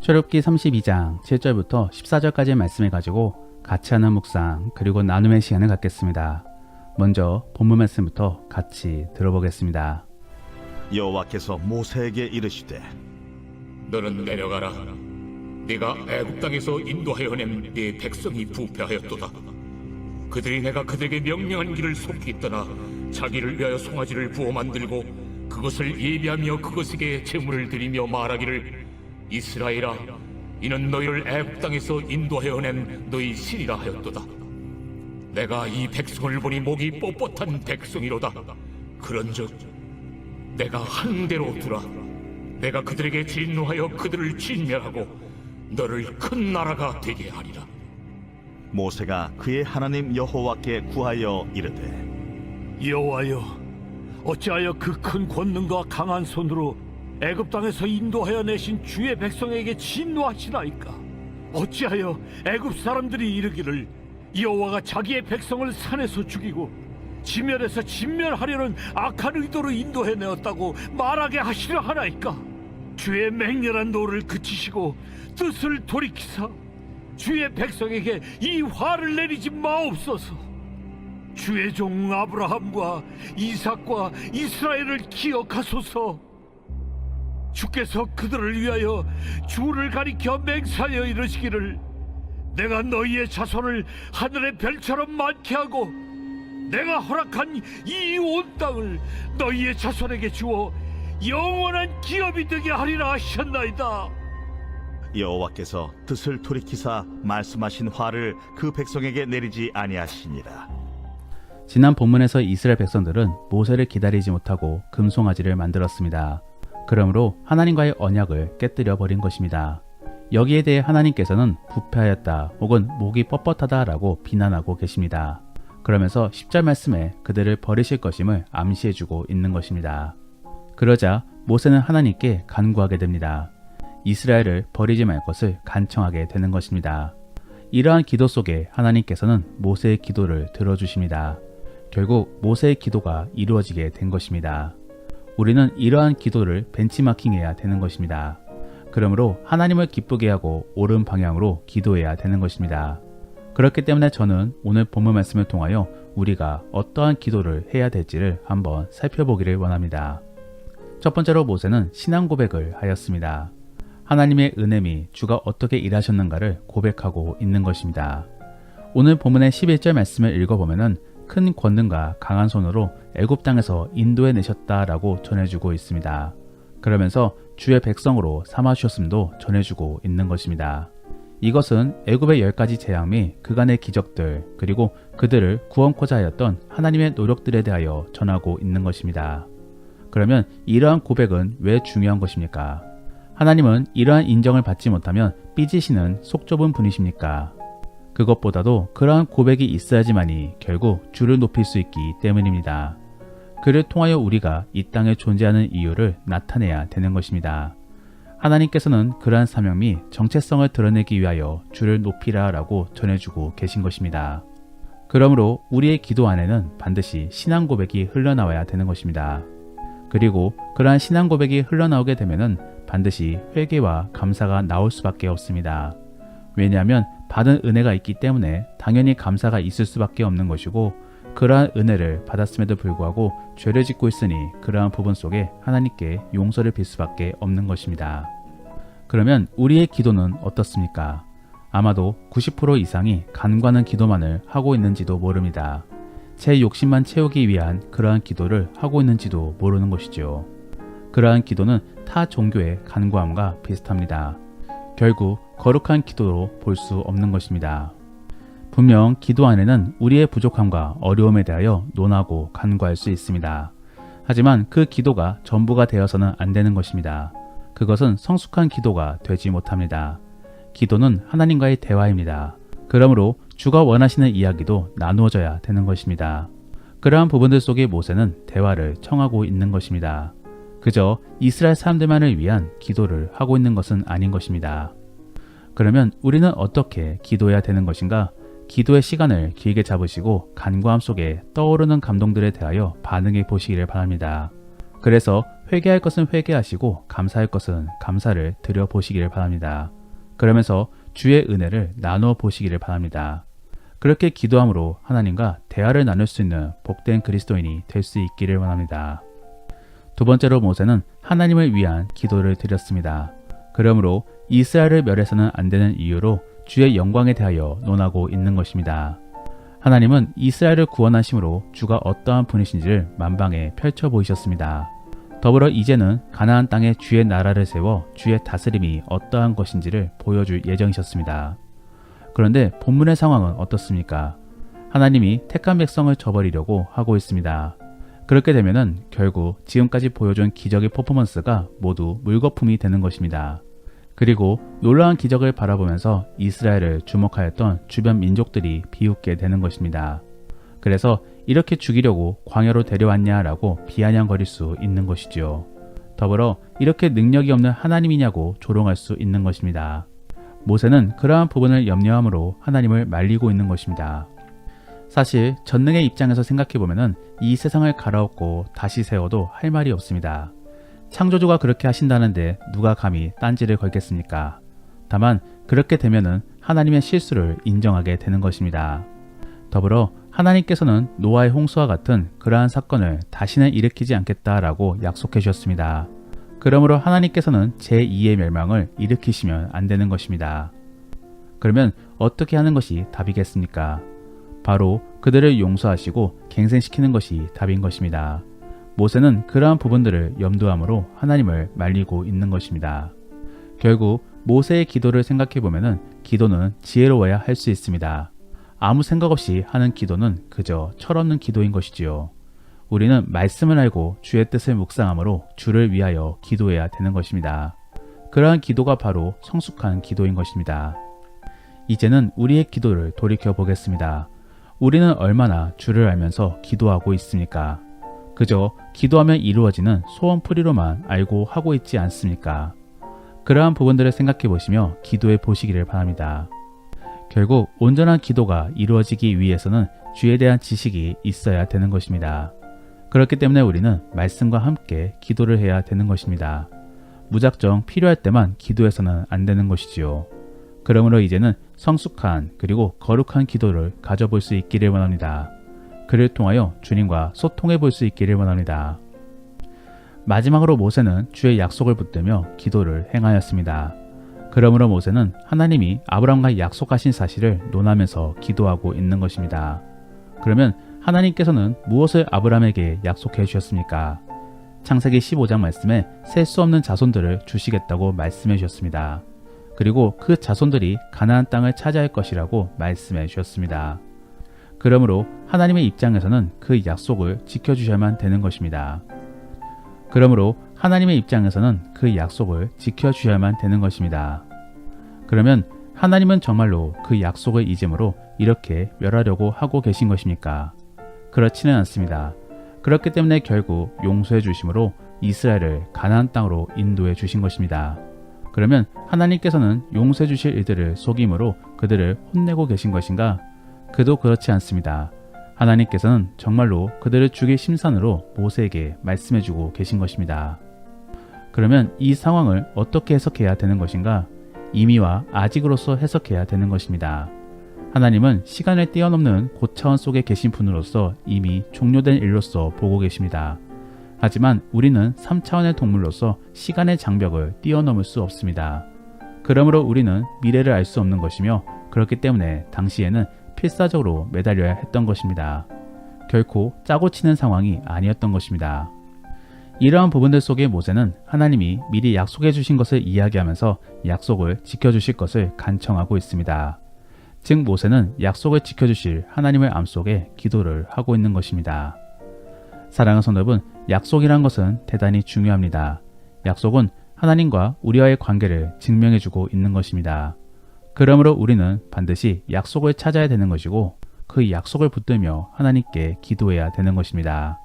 출애굽기 32장 7절부터 14절까지의 말씀을 가지고 같이 하는 묵상 그리고 나눔의 시간을 갖겠습니다. 먼저 본문 말씀부터 같이 들어보겠습니다. 여호와께서 모세에게 이르시되 너는 내려가라. 네가 애굽 땅에서 인도하여 낸 네 백성이 부패하였도다. 그들이 내가 그들에게 명령한 길을 속히 떠나 자기를 위하여 송아지를 부어 만들고 그것을 예비하며 그것에게 제물을 드리며 말하기를 이스라엘아, 이는 너희를 애굽 땅에서 인도하여 낸 너희 신이라 하였도다. 내가 이 백성을 보니 목이 뻣뻣한 백성이로다. 그런즉 내가 한 대로 두라. 내가 그들에게 진노하여 그들을 진멸하고 너를 큰 나라가 되게 하리라. 모세가 그의 하나님 여호와께 구하여 이르되 여호와여, 어찌하여 그 큰 권능과 강한 손으로 애굽 땅에서 인도하여 내신 주의 백성에게 진노하시나이까? 어찌하여 애굽 사람들이 이르기를 여호와가 자기의 백성을 산에서 죽이고 지면에서 진멸하려는 악한 의도로 인도해내었다고 말하게 하시려 하나이까? 주의 맹렬한 노를 그치시고 뜻을 돌이키사 주의 백성에게 이 화를 내리지 마옵소서. 주의 종 아브라함과 이삭과 이스라엘을 기억하소서. 주께서 그들을 위하여 주를 가리켜 맹세하여 이르시기를 내가 너희의 자손을 하늘의 별처럼 많게 하고 내가 허락한 이 온 땅을 너희의 자손에게 주어 영원한 기업이 되게 하리라 하셨나이다. 여호와께서 뜻을 돌이키사 말씀하신 화를 그 백성에게 내리지 아니하시니라. 지난 본문에서 이스라엘 백성들은 모세를 기다리지 못하고 금송아지를 만들었습니다. 그러므로 하나님과의 언약을 깨뜨려 버린 것입니다. 여기에 대해 하나님께서는 부패하였다 혹은 목이 뻣뻣하다 라고 비난하고 계십니다. 그러면서 10절 말씀에 그들을 버리실 것임을 암시해주고 있는 것입니다. 그러자 모세는 하나님께 간구하게 됩니다. 이스라엘을 버리지 말 것을 간청하게 되는 것입니다. 이러한 기도 속에 하나님께서는 모세의 기도를 들어주십니다. 결국 모세의 기도가 이루어지게 된 것입니다. 우리는 이러한 기도를 벤치마킹해야 되는 것입니다. 그러므로 하나님을 기쁘게 하고 옳은 방향으로 기도해야 되는 것입니다. 그렇기 때문에 저는 오늘 본문 말씀을 통하여 우리가 어떠한 기도를 해야 될지를 한번 살펴보기를 원합니다. 첫 번째로 모세는 신앙 고백을 하였습니다. 하나님의 은혜미 주가 어떻게 일하셨는가를 고백하고 있는 것입니다. 오늘 본문의 11절 말씀을 읽어보면 큰 권능과 강한 손으로 애굽 땅에서 인도해 내셨다라고 전해주고 있습니다. 그러면서 주의 백성으로 삼아주셨음도 전해주고 있는 것입니다. 이것은 애굽의 10가지 재앙 및 그간의 기적들 그리고 그들을 구원코자 하였던 하나님의 노력들에 대하여 전하고 있는 것입니다. 그러면 이러한 고백은 왜 중요한 것입니까? 하나님은 이러한 인정을 받지 못하면 삐지시는 속 좁은 분이십니까? 그것보다도 그러한 고백이 있어야지만이 결국 주를 높일 수 있기 때문입니다. 그를 통하여 우리가 이 땅에 존재하는 이유를 나타내야 되는 것입니다. 하나님께서는 그러한 사명 및 정체성을 드러내기 위하여 주를 높이라 라고 전해주고 계신 것입니다. 그러므로 우리의 기도 안에는 반드시 신앙 고백이 흘러나와야 되는 것입니다. 그리고 그러한 신앙 고백이 흘러나오게 되면은 반드시 회개와 감사가 나올 수밖에 없습니다. 왜냐하면 받은 은혜가 있기 때문에 당연히 감사가 있을 수밖에 없는 것이고 그러한 은혜를 받았음에도 불구하고 죄를 짓고 있으니 그러한 부분 속에 하나님께 용서를 빌 수밖에 없는 것입니다. 그러면 우리의 기도는 어떻습니까? 아마도 90% 이상이 간과하는 기도만을 하고 있는지도 모릅니다. 제 욕심만 채우기 위한 그러한 기도를 하고 있는지도 모르는 것이죠. 그러한 기도는 타 종교의 간과함과 비슷합니다. 결국 거룩한 기도로 볼 수 없는 것입니다. 분명 기도 안에는 우리의 부족함과 어려움에 대하여 논하고 간구할 수 있습니다. 하지만 그 기도가 전부가 되어서는 안 되는 것입니다. 그것은 성숙한 기도가 되지 못합니다. 기도는 하나님과의 대화입니다. 그러므로 주가 원하시는 이야기도 나누어져야 되는 것입니다. 그러한 부분들 속에 모세는 대화를 청하고 있는 것입니다. 그저 이스라엘 사람들만을 위한 기도를 하고 있는 것은 아닌 것입니다. 그러면 우리는 어떻게 기도해야 되는 것인가? 기도의 시간을 길게 잡으시고 간구함 속에 떠오르는 감동들에 대하여 반응해 보시기를 바랍니다. 그래서 회개할 것은 회개하시고 감사할 것은 감사를 드려보시기를 바랍니다. 그러면서 주의 은혜를 나누어 보시기를 바랍니다. 그렇게 기도함으로 하나님과 대화를 나눌 수 있는 복된 그리스도인이 될 수 있기를 원합니다. 두 번째로 모세는 하나님을 위한 기도를 드렸습니다. 그러므로 이스라엘을 멸해서는 안 되는 이유로 주의 영광에 대하여 논하고 있는 것입니다. 하나님은 이스라엘을 구원하심으로 주가 어떠한 분이신지를 만방에 펼쳐 보이셨습니다. 더불어 이제는 가나안 땅에 주의 나라를 세워 주의 다스림이 어떠한 것인지를 보여줄 예정이셨습니다. 그런데 본문의 상황은 어떻습니까? 하나님이 택한 백성을 저버리려고 하고 있습니다. 그렇게 되면은 결국 지금까지 보여준 기적의 퍼포먼스가 모두 물거품이 되는 것입니다. 그리고 놀라운 기적을 바라보면서 이스라엘을 주목하였던 주변 민족들이 비웃게 되는 것입니다. 그래서 이렇게 죽이려고 광야로 데려왔냐라고 비아냥거릴 수 있는 것이지요. 더불어 이렇게 능력이 없는 하나님이냐고 조롱할 수 있는 것입니다. 모세는 그러한 부분을 염려함으로 하나님을 말리고 있는 것입니다. 사실 전능의 입장에서 생각해보면 이 세상을 갈아엎고 다시 세워도 할 말이 없습니다. 창조주가 그렇게 하신다는데 누가 감히 딴지를 걸겠습니까? 다만 그렇게 되면은 하나님의 실수를 인정하게 되는 것입니다. 더불어 하나님께서는 노아의 홍수와 같은 그러한 사건을 다시는 일으키지 않겠다라고 약속해 주셨습니다. 그러므로 하나님께서는 제2의 멸망을 일으키시면 안 되는 것입니다. 그러면 어떻게 하는 것이 답이겠습니까? 바로 그들을 용서하시고 갱생시키는 것이 답인 것입니다. 모세는 그러한 부분들을 염두함으로 하나님을 말리고 있는 것입니다. 결국 모세의 기도를 생각해보면 기도는 지혜로워야 할 수 있습니다. 아무 생각 없이 하는 기도는 그저 철없는 기도인 것이지요. 우리는 말씀을 알고 주의 뜻을 묵상함으로 주를 위하여 기도해야 되는 것입니다. 그러한 기도가 바로 성숙한 기도인 것입니다. 이제는 우리의 기도를 돌이켜 보겠습니다. 우리는 얼마나 주를 알면서 기도하고 있습니까? 그저 기도하면 이루어지는 소원풀이로만 알고 하고 있지 않습니까? 그러한 부분들을 생각해 보시며 기도해 보시기를 바랍니다. 결국 온전한 기도가 이루어지기 위해서는 주에 대한 지식이 있어야 되는 것입니다. 그렇기 때문에 우리는 말씀과 함께 기도를 해야 되는 것입니다. 무작정 필요할 때만 기도해서는 안 되는 것이지요. 그러므로 이제는 성숙한 그리고 거룩한 기도를 가져볼 수 있기를 원합니다. 그를 통하여 주님과 소통해 볼 수 있기를 원합니다. 마지막으로 모세는 주의 약속을 붙들며 기도를 행하였습니다. 그러므로 모세는 하나님이 아브라함과 약속하신 사실을 논하면서 기도하고 있는 것입니다. 그러면 하나님께서는 무엇을 아브라함에게 약속해 주셨습니까? 창세기 15장 말씀에 셀 수 없는 자손들을 주시겠다고 말씀해 주셨습니다. 그리고 그 자손들이 가나안 땅을 차지할 것이라고 말씀해 주셨습니다. 그러므로 하나님의 입장에서는 그 약속을 지켜주셔야만 되는 것입니다. 그러므로 하나님의 입장에서는 그 약속을 지켜주셔야만 되는 것입니다. 그러면 하나님은 정말로 그 약속을 잊음으로 이렇게 멸하려고 하고 계신 것입니까? 그렇지는 않습니다. 그렇기 때문에 결국 용서해 주심으로 이스라엘을 가나안 땅으로 인도해 주신 것입니다. 그러면 하나님께서는 용서해 주실 이들을 속임으로 그들을 혼내고 계신 것인가? 그도 그렇지 않습니다. 하나님께서는 정말로 그들을 죽일 심산으로 모세에게 말씀해주고 계신 것입니다. 그러면 이 상황을 어떻게 해석해야 되는 것인가? 이미와 아직으로서 해석해야 되는 것입니다. 하나님은 시간을 뛰어넘는 고차원 속에 계신 분으로서 이미 종료된 일로서 보고 계십니다. 하지만 우리는 3차원의 동물로서 시간의 장벽을 뛰어넘을 수 없습니다. 그러므로 우리는 미래를 알 수 없는 것이며 그렇기 때문에 당시에는 필사적으로 매달려야 했던 것입니다. 결코 짜고 치는 상황이 아니었던 것입니다. 이러한 부분들 속에 모세는 하나님이 미리 약속해 주신 것을 이야기하면서 약속을 지켜주실 것을 간청하고 있습니다. 즉 모세는 약속을 지켜주실 하나님을 암속에 기도를 하고 있는 것입니다. 사랑하는 성도 여러분, 약속이란 것은 대단히 중요합니다. 약속은 하나님과 우리와의 관계를 증명해주고 있는 것입니다. 그러므로 우리는 반드시 약속을 찾아야 되는 것이고 그 약속을 붙들며 하나님께 기도해야 되는 것입니다.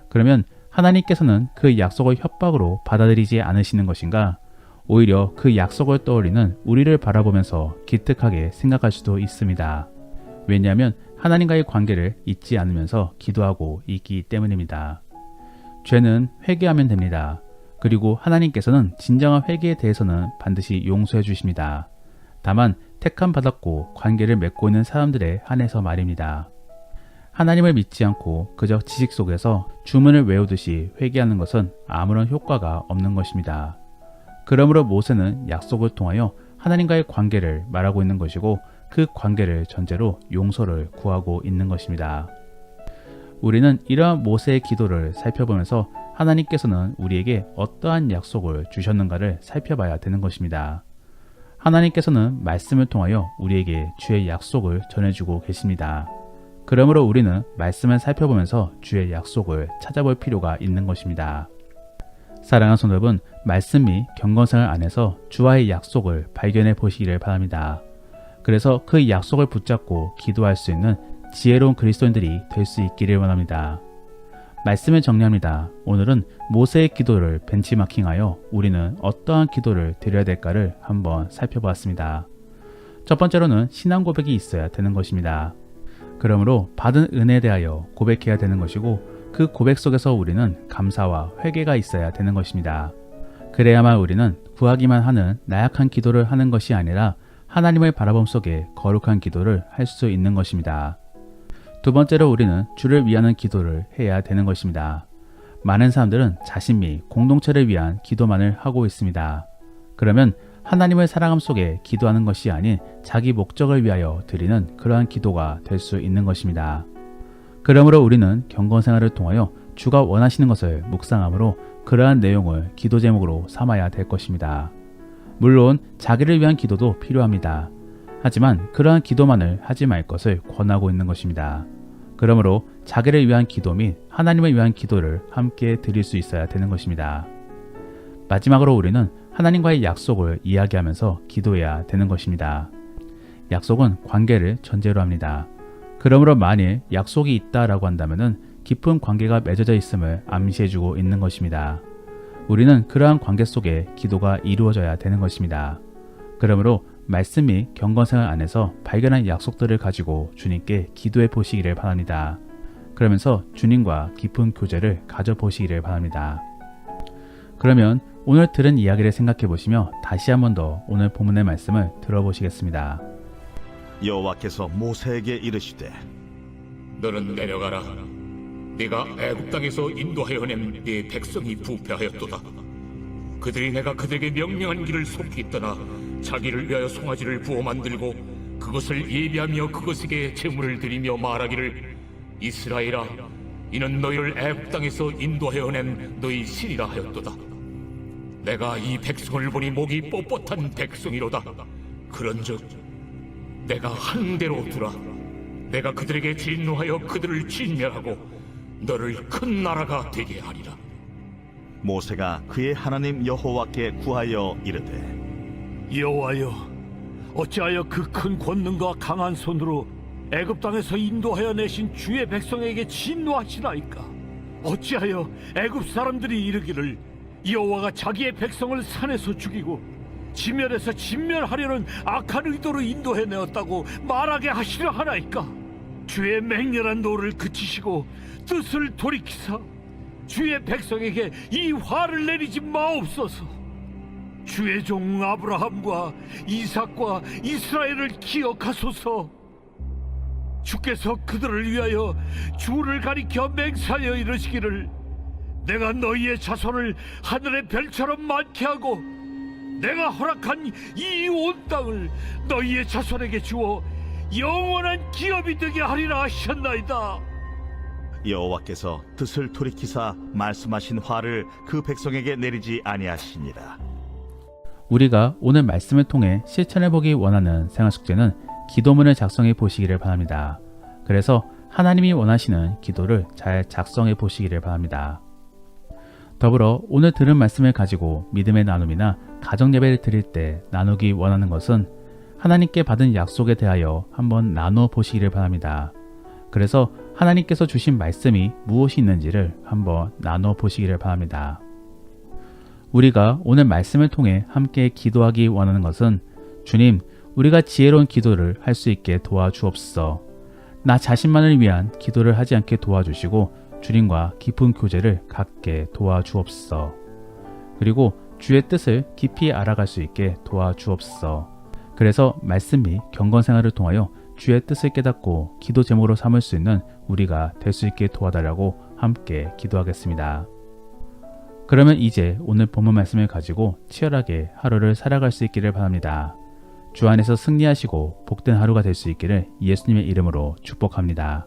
그러면 하나님께서는 그 약속을 협박으로 받아들이지 않으시는 것인가? 오히려 그 약속을 떠올리는 우리를 바라보면서 기특하게 생각할 수도 있습니다. 왜냐하면 하나님과의 관계를 잊지 않으면서 기도하고 있기 때문입니다. 죄는 회개하면 됩니다. 그리고 하나님께서는 진정한 회개에 대해서는 반드시 용서해 주십니다. 다만 택함 받았고 관계를 맺고 있는 사람들에 한해서 말입니다. 하나님을 믿지 않고 그저 지식 속에서 주문을 외우듯이 회개하는 것은 아무런 효과가 없는 것입니다. 그러므로 모세는 약속을 통하여 하나님과의 관계를 말하고 있는 것이고 그 관계를 전제로 용서를 구하고 있는 것입니다. 우리는 이러한 모세의 기도를 살펴보면서 하나님께서는 우리에게 어떠한 약속을 주셨는가를 살펴봐야 되는 것입니다. 하나님께서는 말씀을 통하여 우리에게 주의 약속을 전해주고 계십니다. 그러므로 우리는 말씀을 살펴보면서 주의 약속을 찾아볼 필요가 있는 것입니다. 사랑하는 성도 여러분, 말씀 및 경건생활 안에서 주와의 약속을 발견해 보시기를 바랍니다. 그래서 그 약속을 붙잡고 기도할 수 있는 지혜로운 그리스도인들이 될 수 있기를 원합니다. 말씀을 정리합니다. 오늘은 모세의 기도를 벤치마킹하여 우리는 어떠한 기도를 드려야 될까를 한번 살펴보았습니다. 첫 번째로는 신앙 고백이 있어야 되는 것입니다. 그러므로 받은 은혜에 대하여 고백해야 되는 것이고 그 고백 속에서 우리는 감사와 회개가 있어야 되는 것입니다. 그래야만 우리는 구하기만 하는 나약한 기도를 하는 것이 아니라 하나님을 바라봄 속에 거룩한 기도를 할 수 있는 것입니다. 두 번째로 우리는 주를 위하는 기도를 해야 되는 것입니다. 많은 사람들은 자신 및 공동체를 위한 기도만을 하고 있습니다. 그러면 하나님을 사랑함 속에 기도하는 것이 아닌 자기 목적을 위하여 드리는 그러한 기도가 될 수 있는 것입니다. 그러므로 우리는 경건생활을 통하여 주가 원하시는 것을 묵상함으로 그러한 내용을 기도 제목으로 삼아야 될 것입니다. 물론 자기를 위한 기도도 필요합니다. 하지만 그러한 기도만을 하지 말 것을 권하고 있는 것입니다. 그러므로 자기를 위한 기도 및 하나님을 위한 기도를 함께 드릴 수 있어야 되는 것입니다. 마지막으로 우리는 하나님과의 약속을 이야기하면서 기도해야 되는 것입니다. 약속은 관계를 전제로 합니다. 그러므로 만일 약속이 있다라고 한다면 깊은 관계가 맺어져 있음을 암시해주고 있는 것입니다. 우리는 그러한 관계 속에 기도가 이루어져야 되는 것입니다. 그러므로 말씀 및 경건생활 안에서 발견한 약속들을 가지고 주님께 기도해 보시기를 바랍니다. 그러면서 주님과 깊은 교제를 가져보시기를 바랍니다. 그러면 오늘 들은 이야기를 생각해 보시며 다시 한 번 더 오늘 본문의 말씀을 들어보시겠습니다. 여호와께서 모세에게 이르시되 너는 내려가라. 네가 애굽 땅에서 인도하여 낸 네 백성이 부패하였도다. 그들이 내가 그들에게 명령한 길을 속히 떠나 자기를 위하여 송아지를 부어 만들고 그것을 예비하며 그것에게 제물을 드리며 말하기를 이스라엘아, 이는 너희를 애굽 땅에서 인도하여 낸 너희 신이라 하였도다. 내가 이 백성을 보니 목이 뻣뻣한 백성이로다. 그런즉 내가 한 대로 두라. 내가 그들에게 진노하여 그들을 진멸하고 너를 큰 나라가 되게 하리라. 모세가 그의 하나님 여호와께 구하여 이르되 여호와여, 어찌하여 그 큰 권능과 강한 손으로 애굽 땅에서 인도하여 내신 주의 백성에게 진노하시나이까? 어찌하여 애굽 사람들이 이르기를 여호와가 자기의 백성을 산에서 죽이고 지면에서 진멸하려는 악한 의도로 인도해 내었다고 말하게 하시려 하나이까? 주의 맹렬한 노를 그치시고 뜻을 돌이키사 주의 백성에게 이 화를 내리지 마옵소서. 주의 종 아브라함과 이삭과 이스라엘을 기억하소서. 주께서 그들을 위하여 주를 가리켜 맹세하여 이르시기를 내가 너희의 자손을 하늘의 별처럼 많게 하고 내가 허락한 이 온 땅을 너희의 자손에게 주어 영원한 기업이 되게 하리라 하셨나이다. 여호와께서 뜻을 돌이키사 말씀하신 화를 그 백성에게 내리지 아니하시니라. 우리가 오늘 말씀을 통해 실천해보기 원하는 생활숙제는 기도문을 작성해 보시기를 바랍니다. 그래서 하나님이 원하시는 기도를 잘 작성해 보시기를 바랍니다. 더불어 오늘 들은 말씀을 가지고 믿음의 나눔이나 가정예배를 드릴 때 나누기 원하는 것은 하나님께 받은 약속에 대하여 한번 나누어 보시기를 바랍니다. 그래서 하나님께서 주신 말씀이 무엇이 있는지를 한번 나누어 보시기를 바랍니다. 우리가 오늘 말씀을 통해 함께 기도하기 원하는 것은 주님, 우리가 지혜로운 기도를 할 수 있게 도와주옵소서. 나 자신만을 위한 기도를 하지 않게 도와주시고 주님과 깊은 교제를 갖게 도와주옵소서. 그리고 주의 뜻을 깊이 알아갈 수 있게 도와주옵소서. 그래서 말씀 및 경건 생활을 통하여 주의 뜻을 깨닫고 기도 제목으로 삼을 수 있는 우리가 될 수 있게 도와달라고 함께 기도하겠습니다. 그러면 이제 오늘 본문 말씀을 가지고 치열하게 하루를 살아갈 수 있기를 바랍니다. 주 안에서 승리하시고 복된 하루가 될 수 있기를 예수님의 이름으로 축복합니다.